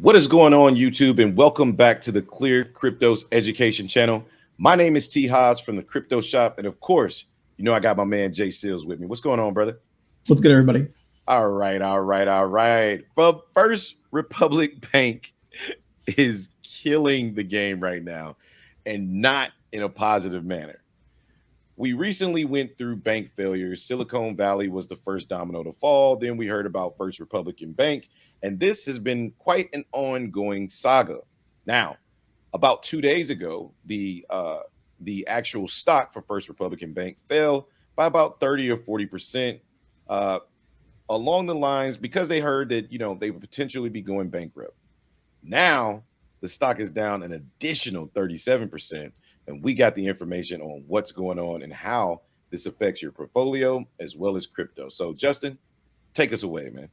What is going on, YouTube? And welcome back to the Clear Cryptos Education Channel. My name is T. Hobbs from the Crypto Shop. And of course, I got my man Jay Seals with me. What's going on, brother? What's good, everybody? All right. But First Republic Bank is killing the game right now and not in a positive manner. We recently went through bank failures. Silicon Valley was the first domino to fall. Then we heard about First Republican Bank, and this has been quite an ongoing saga. Now, about 2 days ago, the actual stock for First Republican Bank fell by about 30 or 40%, uh, along the lines because they heard that they would potentially be going bankrupt. Now the stock is down an additional 37%, and we got the information on what's going on and how this affects your portfolio as well as crypto. So, Justin, take us away, man.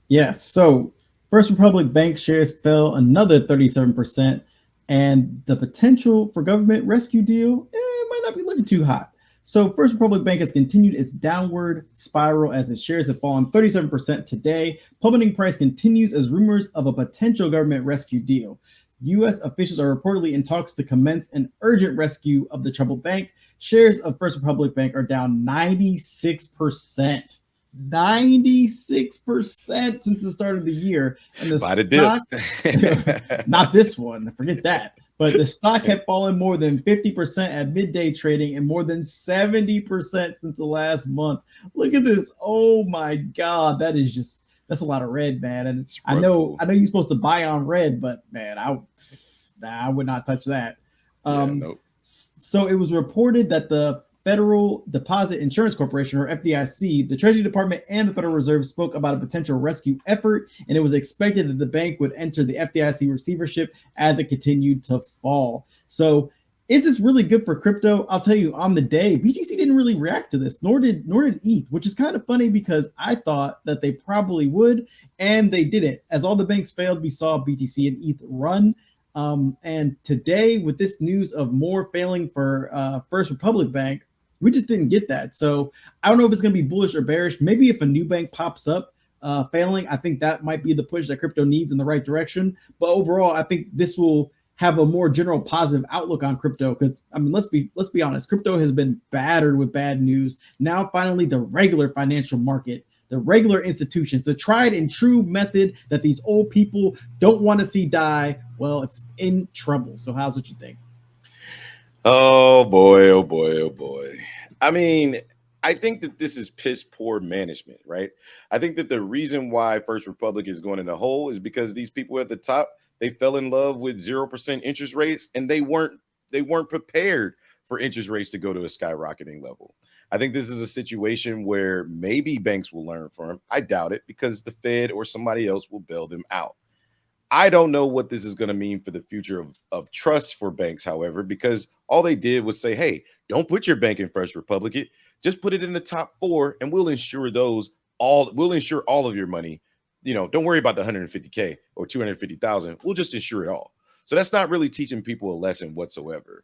Yes. So, First Republic Bank shares fell another 37%, and the potential for government rescue deal might not be looking too hot. So, First Republic Bank has continued its downward spiral as its shares have fallen 37% today. Plummeting price continues as rumors of a potential government rescue deal. U.S. officials are reportedly in talks to commence an urgent rescue of the troubled bank. Shares of First Republic Bank are down 96%. 96% since the start of the year. And the Buy the stock, dip. not this one, forget that. But the stock had fallen more than 50% at midday trading and more than 70% since the last month. Look at this. Oh my God. That's a lot of red, man. And I know you're supposed to buy on red, but man, I would not touch that. Nope. So it was reported that the Federal Deposit Insurance Corporation, or FDIC, the Treasury Department, and the Federal Reserve spoke about a potential rescue effort, and it was expected that the bank would enter the FDIC receivership as it continued to fall. So, is this really good for crypto? I'll tell you, on the day, BTC didn't really react to this, nor did ETH, which is kind of funny because I thought that they probably would, and they didn't. As all the banks failed, we saw BTC and ETH run. And today, with this news of more failing for First Republic Bank, we just didn't get that. So I don't know if it's going to be bullish or bearish. Maybe if a new bank pops up failing, I think that might be the push that crypto needs in the right direction. But overall, I think this will have a more general positive outlook on crypto because I mean, let's be honest, crypto has been battered with bad news. Now, finally, the regular financial market, the regular institutions, the tried and true method that these old people don't want to see die, well, it's in trouble. So how's what you think? Oh boy, oh boy, oh boy. I mean, I think that this is piss poor management, right? I think that the reason why First Republic is going in the hole is because these people at the top, they fell in love with 0% interest rates, and they weren't prepared for interest rates to go to a skyrocketing level. I think this is a situation where maybe banks will learn from. I doubt it because the Fed or somebody else will bail them out. I don't know what this is going to mean for the future of trust for banks, however, because all they did was say, hey, don't put your bank in First Republic. Just put it in the top four and we'll insure all of your money. Don't worry about the 150K or 250,000. We'll just insure it all. So that's not really teaching people a lesson whatsoever.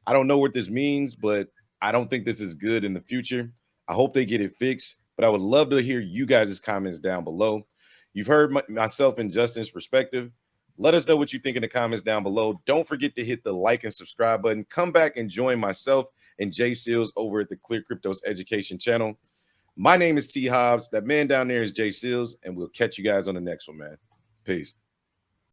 I don't know what this means, but I don't think this is good in the future. I hope they get it fixed, but I would love to hear you guys' comments down below. You've heard myself and Justin's perspective. Let us know what you think in the comments down below. Don't forget to hit the like and subscribe button. Come back and join myself and Jay Seals over at the Clear Cryptos Education Channel. My name is T. Hobbs. That man down there is Jay Seals, and we'll catch you guys on the next one, man. Peace.